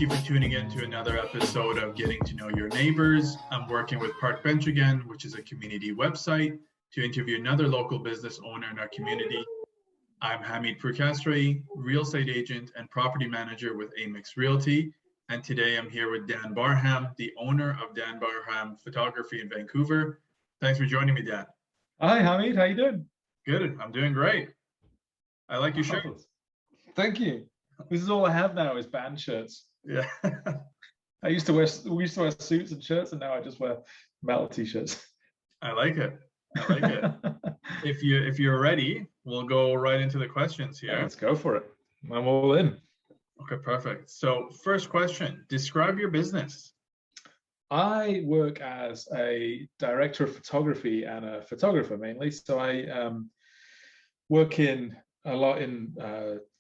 you for tuning in to another episode of Getting to Know Your Neighbors. I'm working with Park Bench again, which is a community website, to interview another local business owner in our community. I'm Hamid Pourkasraei, real estate agent and property manager with Amex Realty. And today I'm here with Dan Barham, the owner of Dan Barham Photography in Vancouver. Thanks for joining me, Dan. Hi, Hamid. How you doing? Good. I'm doing great. I like your shirt. Thank you. This is all I have now is band shirts. Yeah. We used to wear suits and shirts, and now I just wear metal t-shirts. I like it. I like it. If you're ready, we'll go right into the questions here. Yeah, let's go for it. I'm all in. Okay, perfect. So first question, describe your business. I work as a director of photography and a photographer mainly. So I work a lot in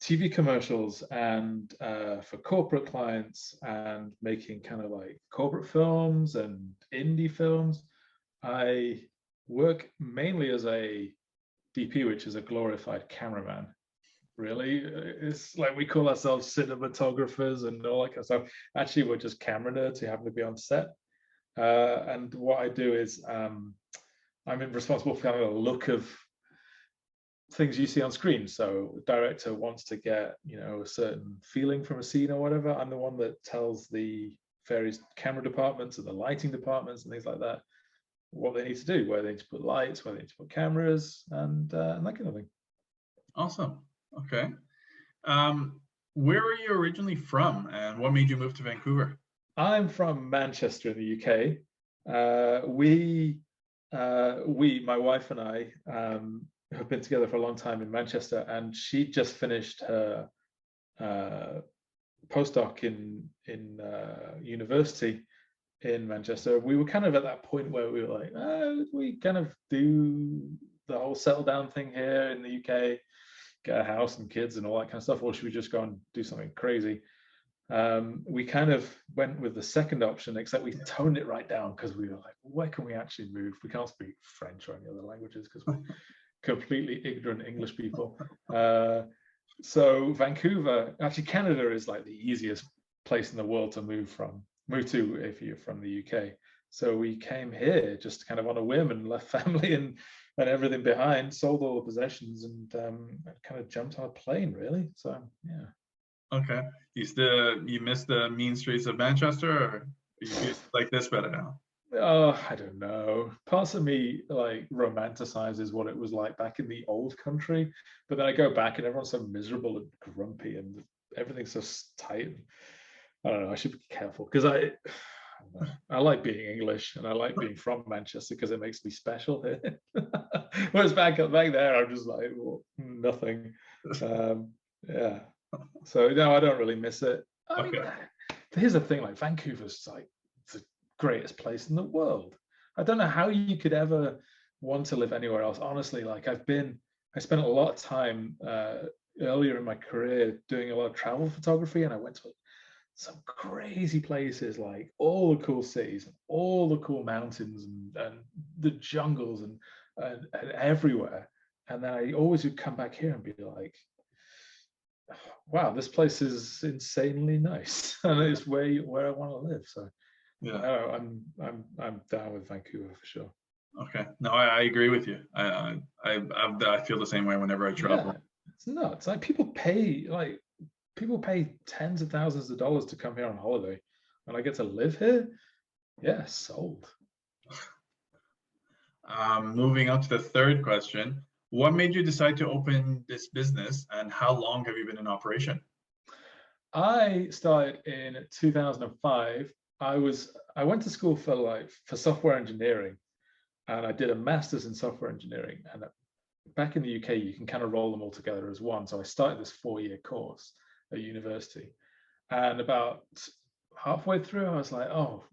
TV commercials and for corporate clients, and making kind of like corporate films and indie films. I work mainly as a DP, which is a glorified cameraman. Really, it's like we call ourselves cinematographers and all that kind of stuff. Actually, we're just camera nerds who happen to be on set. And what I do is I'm responsible for kind of the look of things you see on screen. So the director wants to get, a certain feeling from a scene or whatever. I'm the one that tells the various camera departments and the lighting departments and things like that what they need to do, where they need to put lights, where they need to put cameras, and that kind of thing. Awesome. Okay. Where are you originally from, and what made you move to Vancouver? I'm from Manchester in the UK. My wife and I, have been together for a long time in Manchester, and she just finished her postdoc in university in Manchester. We were kind of at that point where we were like, we kind of do the whole settle down thing here in the UK, get a house and kids and all that kind of stuff, or should we just go and do something crazy? We kind of went with the second option, except we toned it right down because we were like, where can we actually move? We can't speak French or any other languages because we're completely ignorant English people. So Vancouver, actually Canada, is like the easiest place in the world to move to if you're from the UK. So we came here just kind of on a whim and left family and everything behind, sold all the possessions, and kind of jumped on a plane, really. So yeah. Okay. You miss the mean streets of Manchester, or you feel like this better now? Oh, I don't know. Parts of me like romanticizes what it was like back in the old country, but then I go back and everyone's so miserable and grumpy and everything's so tight. I don't know. I should be careful because I like being English and I like being from Manchester because it makes me special here. Whereas back there, I'm just like, well, nothing. Yeah. So no, I don't really miss it. I mean, here's the thing: like Vancouver's like the greatest place in the world. I don't know how you could ever want to live anywhere else. Honestly, like I spent a lot of time earlier in my career doing a lot of travel photography, and I went to some crazy places, like all the cool cities, all the cool mountains, and the jungles, and everywhere. And then I always would come back here and be like, wow, this place is insanely nice, and it's where I want to live. So yeah, I'm down with Vancouver for sure. Okay, no, I agree with you. I feel the same way whenever I travel. Yeah, it's nuts. Like people pay tens of thousands of dollars to come here on holiday, and I get to live here. Yeah, sold. Moving on to the third question. What made you decide to open this business, and how long have you been in operation? I started in 2005. I went to school for software engineering, and I did a master's in software engineering. And back in the UK, you can kind of roll them all together as one. So I started this 4-year course at university, and about halfway through, I was like, oh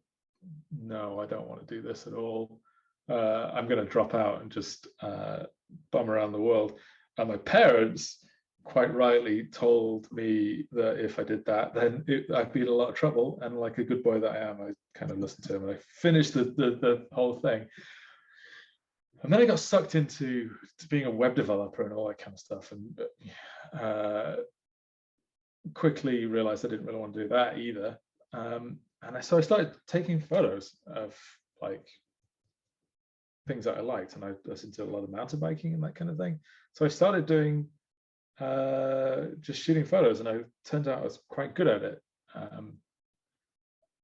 no, I don't want to do this at all. I'm going to drop out and just bum around the world. And my parents quite rightly told me that if I did that, then I'd be in a lot of trouble. And like a good boy that I am, I kind of listened to him, and I finished the whole thing. And then I got sucked into being a web developer and all that kind of stuff. And quickly realized I didn't really want to do that either. So I started taking photos of like things that I liked, and I listened to a lot of mountain biking and that kind of thing. So I started doing just shooting photos, and I turned out I was quite good at it,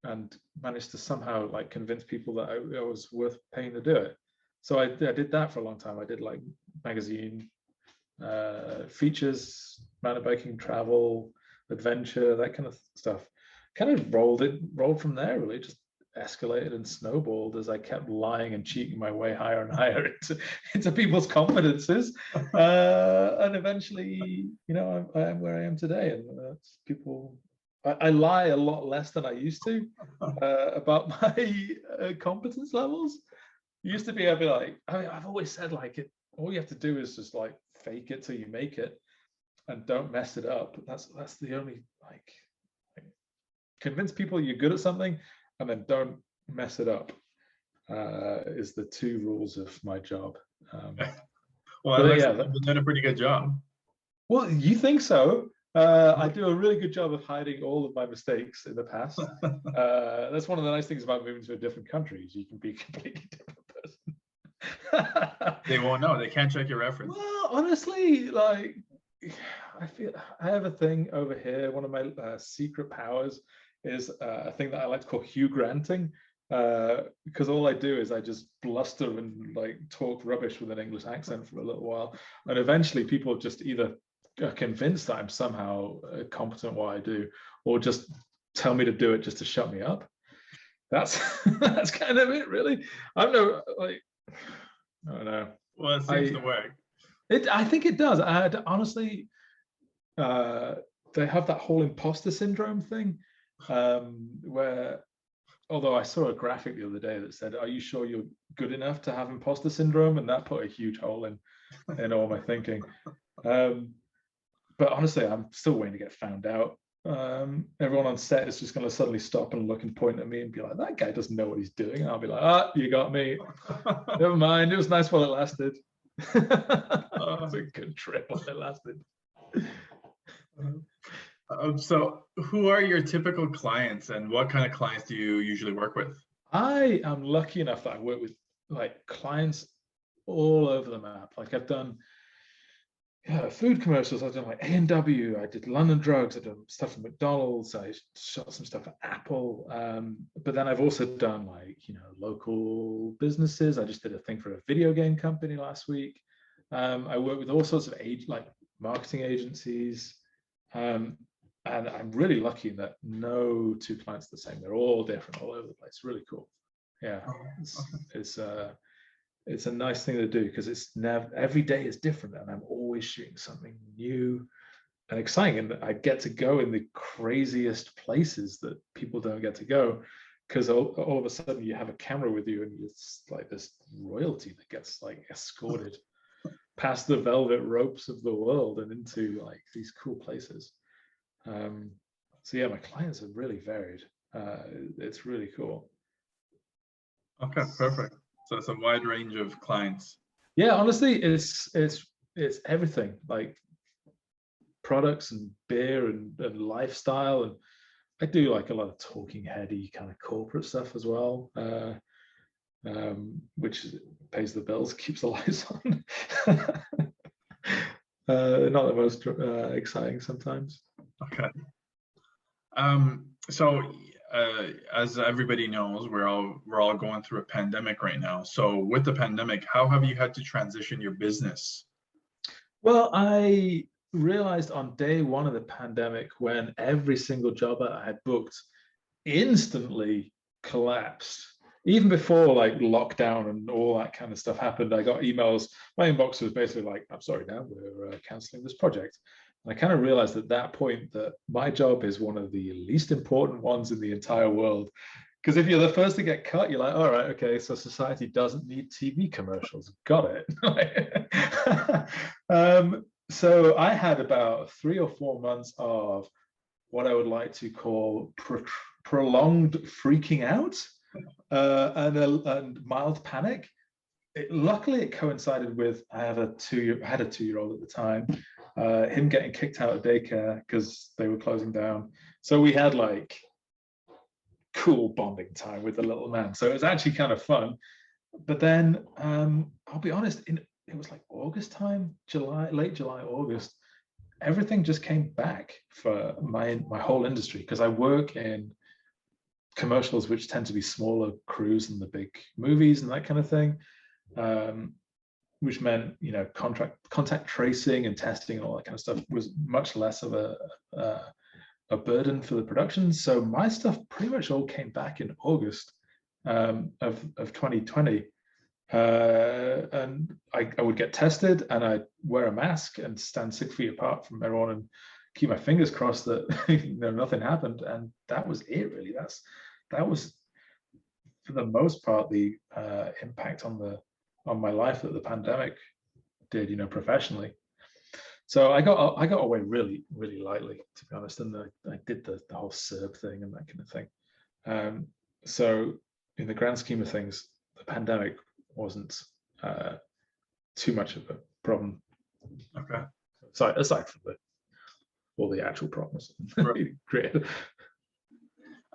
and managed to somehow like convince people that it was worth paying to do it. So I did that for a long time. I did like magazine features, mountain biking, travel, adventure, that kind of stuff. Kind of rolled from there, really. Just escalated and snowballed as I kept lying and cheating my way higher and higher into people's confidences. And eventually, you know, I am where I am today. And people, I lie a lot less than I used to about my competence levels. It used to be, I'd be like, I've always said like all you have to do is just like fake it till you make it and don't mess it up. That's the only like convince people you're good at something and then don't mess it up is the two rules of my job. Well, it looks like you've done a pretty good job. Well, you think so? I do a really good job of hiding all of my mistakes in the past. That's one of the nice things about moving to a different country is you can be a completely different person. They won't know. They can't check your reference. Well, honestly, like I feel I have a thing over here. One of my secret powers is a thing that I like to call Hugh Granting, because all I do is I just bluster and like talk rubbish with an English accent for a little while, and eventually people just either are convinced that I'm somehow competent at what I do, or just tell me to do it just to shut me up. That's that's kind of it, really. I'm no like I don't know. Well, it seems to work. I think it does. Honestly, they have that whole imposter syndrome thing, where, although I saw a graphic the other day that said, "Are you sure you're good enough to have imposter syndrome?" And that put a huge hole in all my thinking. But honestly, I'm still waiting to get found out. Everyone on set is just going to suddenly stop and look and point at me and be like, "That guy doesn't know what he's doing." And I'll be like, "Ah, you got me. Never mind. It was nice while it lasted." It's a good trip while it lasted. So who are your typical clients and what kind of clients do you usually work with? I am lucky enough that I work with like clients all over the map. Like I've done food commercials, I've done like A&W, I did London Drugs, I've done stuff for McDonald's, I shot some stuff for Apple, but then I've also done like, you know, local businesses. I just did a thing for a video game company last week. I work with all sorts of like marketing agencies, and I'm really lucky that no two clients are the same. They're all different all over the place. Really cool. Yeah, it's a nice thing to do because it's never, every day is different, and I'm always shooting something new and exciting, and I get to go in the craziest places that people don't get to go, because all of a sudden you have a camera with you and it's like this royalty that gets like escorted past the velvet ropes of the world and into like these cool places. So yeah, my clients are really varied. It's really cool. Okay, perfect. So it's a wide range of clients. Yeah, honestly, it's everything, like products and beer and lifestyle, and I do like a lot of talking heady kind of corporate stuff as well, which pays the bills, keeps the lights on. Not the most exciting sometimes. Okay. So as everybody knows, we're all going through a pandemic right now. So with the pandemic, how have you had to transition your business? Well, I realized on day one of the pandemic, when every single job that I had booked instantly collapsed. Even before like lockdown and all that kind of stuff happened, I got emails. My inbox was basically like, "I'm sorry, Dan, we're canceling this project." And I kind of realized at that point that my job is one of the least important ones in the entire world. Because if you're the first to get cut, you're like, all right, okay, so society doesn't need TV commercials. Got it. So I had about 3 or 4 months of what I would like to call prolonged freaking out and mild panic. Luckily, it coincided with I had a 2-year-old at the time, him getting kicked out of daycare because they were closing down. So we had like cool bonding time with the little man. So it was actually kind of fun. But then I'll be honest, it was like August time, late July, August. Everything just came back for my whole industry because I work in commercials, which tend to be smaller crews than the big movies and that kind of thing. Which meant, you know, contact tracing and testing and all that kind of stuff was much less of a burden for the production. So my stuff pretty much all came back in August of 2020. And I would get tested and I'd wear a mask and stand 6 feet apart from everyone and keep my fingers crossed that you know, nothing happened. And that was it, really. That was, for the most part, the impact on my life that the pandemic did, you know, professionally. So I got away really, really lightly, to be honest. And I did the whole CERB thing and that kind of thing. So in the grand scheme of things, the pandemic wasn't too much of a problem. Okay. So aside from all the actual problems created.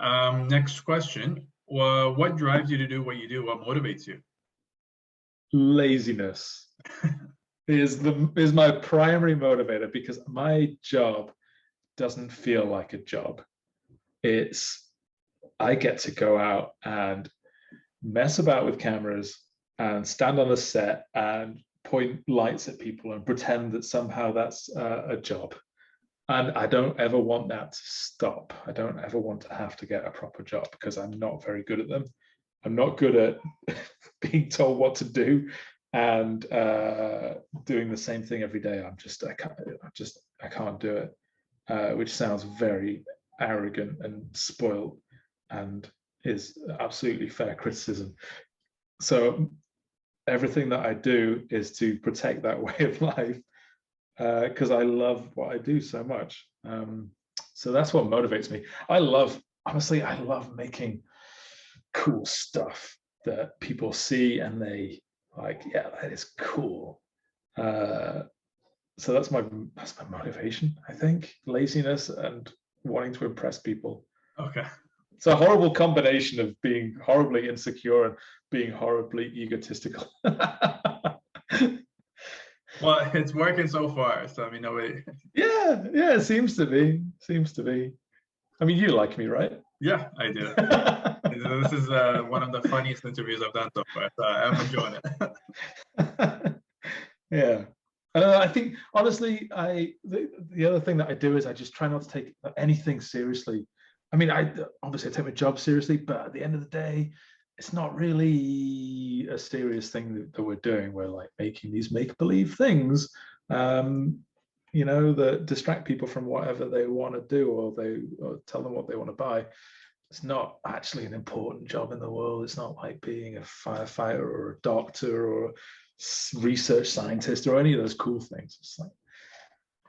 Next question. What drives you to do what you do? What motivates you? Laziness is my primary motivator, because my job doesn't feel like a job. I get to go out and mess about with cameras and stand on a set and point lights at people and pretend that somehow that's a job. And I don't ever want that to stop. I don't ever want to have to get a proper job because I'm not very good at them. I'm not good at being told what to do and doing the same thing every day. I can't do it, which sounds very arrogant and spoiled and is absolutely fair criticism. So everything that I do is to protect that way of life, because I love what I do so much. So that's what motivates me. Honestly, I love making cool stuff that people see and they like, yeah, that is cool. So that's my motivation, I think. Laziness and wanting to impress people. Okay. It's a horrible combination of being horribly insecure and being horribly egotistical. Well, it's working so far. So I mean, Yeah, it seems to be. I mean, you like me, right? Yeah, I do. This is one of the funniest interviews I've done so far. So I'm enjoying it. Yeah. I think, honestly, the other thing that I do is I just try not to take anything seriously. I mean, obviously I take my job seriously, but at the end of the day, it's not really a serious thing that we're doing. We're like making these make-believe things, you know, that distract people from whatever they want to do, or tell them what they want to buy. It's not actually an important job in the world. It's not like being a firefighter or a doctor or a research scientist or any of those cool things. It's like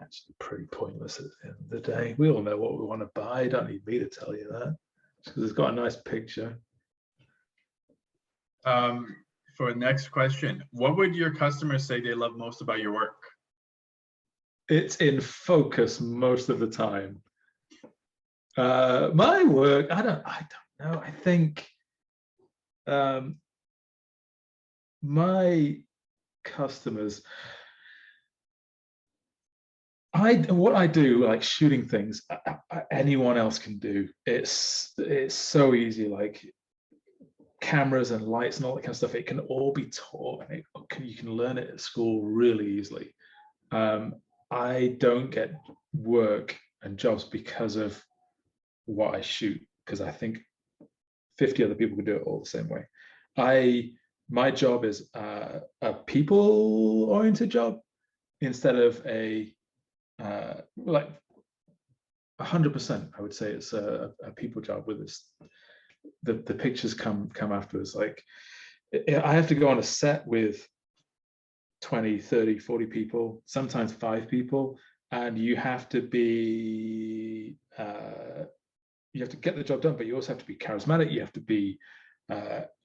actually pretty pointless at the end of the day. We all know what we want to buy. You don't need me to tell you that, because it's got a nice picture. For the next question, what would your customers say they love most about your work? It's in focus most of the time. My work, I don't know. I think my customers, what I do, like shooting things, anyone else can do. It's so easy, like cameras and lights and all that kind of stuff. It can all be taught, and you can learn it at school really easily. I don't get work and jobs because of what I shoot, because I think 50 other people could do it all the same way. My job is a people-oriented job instead of a like 100%. I would say it's a people job with this. The pictures come afterwards. Like I have to go on a set with 20, 30, 40 people, sometimes 5 people, and you have to be you have to get the job done, but you also have to be charismatic. You have to be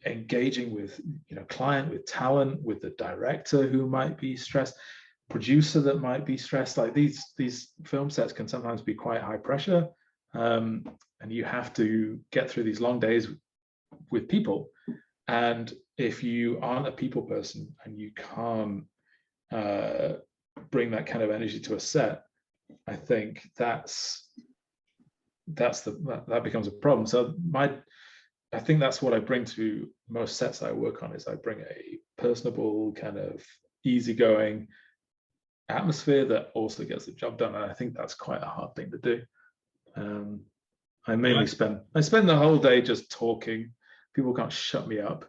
engaging with, you know, client, with talent, with the director who might be stressed. producer that might be stressed. Like these film sets can sometimes be quite high pressure, and you have to get through these long days with people. And if you aren't a people person and you can't bring that kind of energy to a set, I think that becomes a problem. So I think that's what I bring to most sets that I work on, is I bring a personable, kind of easygoing atmosphere that also gets the job done. And I think that's quite a hard thing to do. I mainly spend the whole day just talking. People can't shut me up.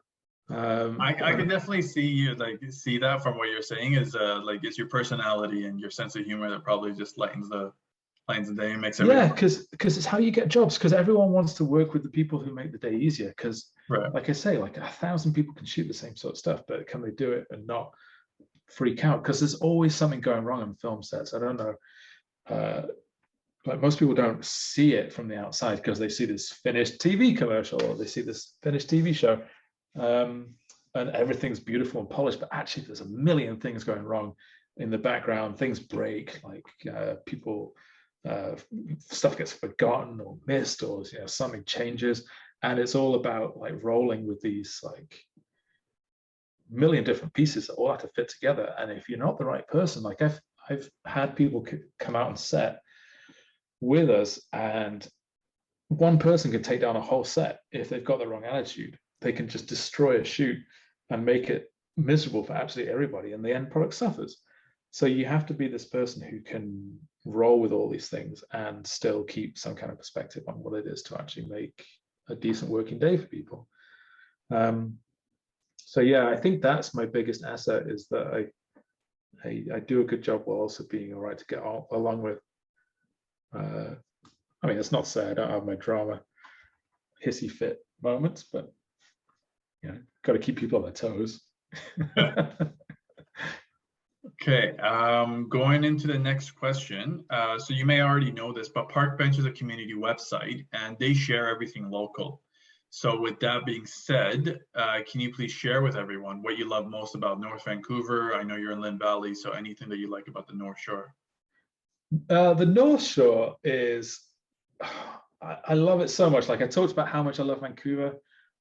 I can definitely see that from what you're saying is it's your personality and your sense of humor that probably just lightens the day and makes everything. Yeah, because it's how you get jobs. Because everyone wants to work with the people who make the day easier. Because, like I say, like 1,000 people can shoot the same sort of stuff, but can they do it and not freak out? Because there's always something going wrong on film sets. I don't know. Like most people don't see it from the outside because they see this finished TV commercial or they see this finished TV show, and everything's beautiful and polished. But actually, there's a million things going wrong in the background. Things break, like people. Stuff gets forgotten or missed, or something changes, and it's all about like rolling with these like million different pieces that all have to fit together. And if you're not the right person, like I've had people come out and set with us, and one person can take down a whole set if they've got the wrong attitude. They can just destroy a shoot and make it miserable for absolutely everybody, and the end product suffers. So you have to be this person who can roll with all these things and still keep some kind of perspective on what it is to actually make a decent working day for people. So yeah, I think that's my biggest asset, is that I do a good job while also being all right to get along with. I mean, it's not to say I don't have my drama, hissy fit moments, but got to keep people on their toes. Okay, going into the next question. So you may already know this, but Park Bench is a community website and they share everything local. So with that being said, can you please share with everyone what you love most about North Vancouver? I know you're in Lynn Valley, so anything that you like about the North Shore. The North Shore is, I love it so much. Like I talked about how much I love Vancouver.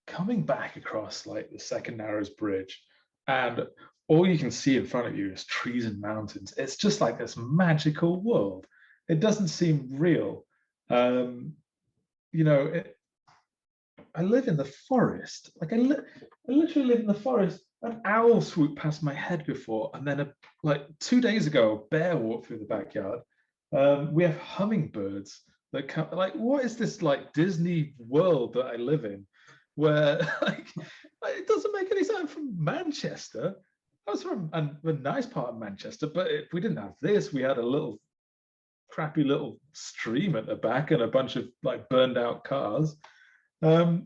Coming back across like the Second Narrows Bridge, and all you can see in front of you is trees and mountains. It's just like this magical world. It doesn't seem real. I live in the forest. Like I literally live in the forest. An owl swooped past my head before, and then like 2 days ago, a bear walked through the backyard. We have hummingbirds that come. Like, what is this like Disney world that I live in, where like it doesn't make any sense? I'm from Manchester. I was from the nice part of Manchester, but if we didn't have this, we had a little crappy little stream at the back and a bunch of like burned out cars. I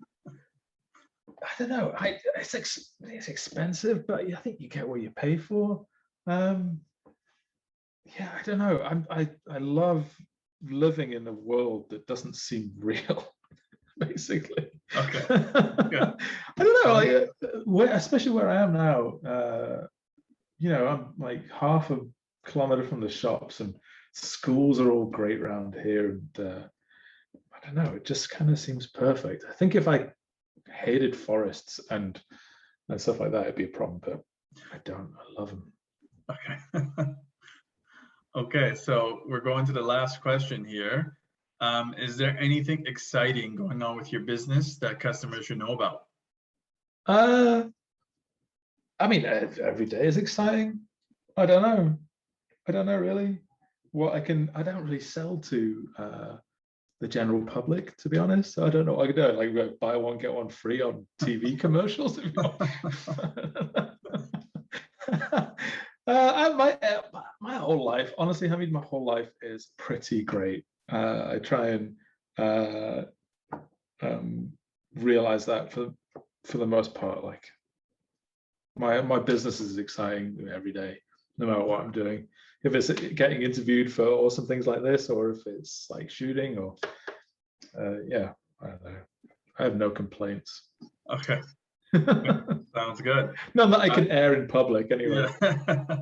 don't know. It's expensive, but I think you get what you pay for. Yeah, I don't know. I love living in a world that doesn't seem real, basically. Okay. Yeah. I don't know, like especially where I am now. I'm like half a kilometer from the shops, and schools are all great around here, and I don't know, it just kind of seems perfect. I think if I hated forests and stuff like that, it'd be a problem, but I don't. I love them. Okay. Okay, so we're going to the last question here. Is there anything exciting going on with your business that customers should know about? I mean, every day is exciting. I don't know really what I don't really sell to the general public, to be honest. I don't know what I could do. Like buy one, get one free on TV commercials. My whole life, honestly, Hamid, my whole life is pretty great. I try and realize that for the most part, like my business is exciting every day, no matter what I'm doing. If it's getting interviewed for awesome things like this, or if it's like shooting, or yeah, I don't know. I have no complaints. Okay. Sounds good. None that I can air in public, anyway. Yeah.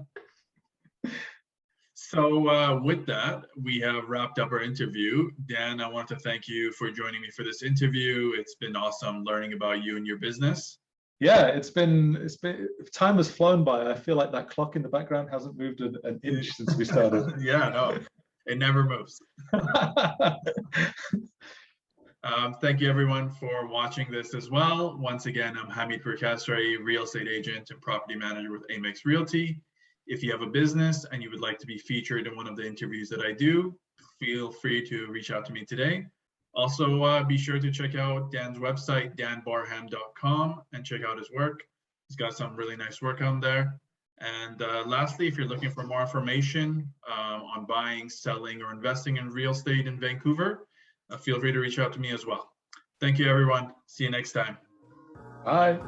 So with that, we have wrapped up our interview. Dan, I want to thank you for joining me for this interview. It's been awesome learning about you and your business. Yeah, it's been time has flown by. I feel like that clock in the background hasn't moved an inch since we started. Yeah, no, it never moves. Thank you everyone for watching this as well. Once again, I'm Hamid Pourkasraei, real estate agent and property manager with Amex Realty. If you have a business and you would like to be featured in one of the interviews that I do, feel free to reach out to me today. Also, be sure to check out Dan's website, danbarham.com, and check out his work. He's got some really nice work on there. And lastly, if you're looking for more information on buying, selling, or investing in real estate in Vancouver, feel free to reach out to me as well. Thank you, everyone. See you next time. Bye.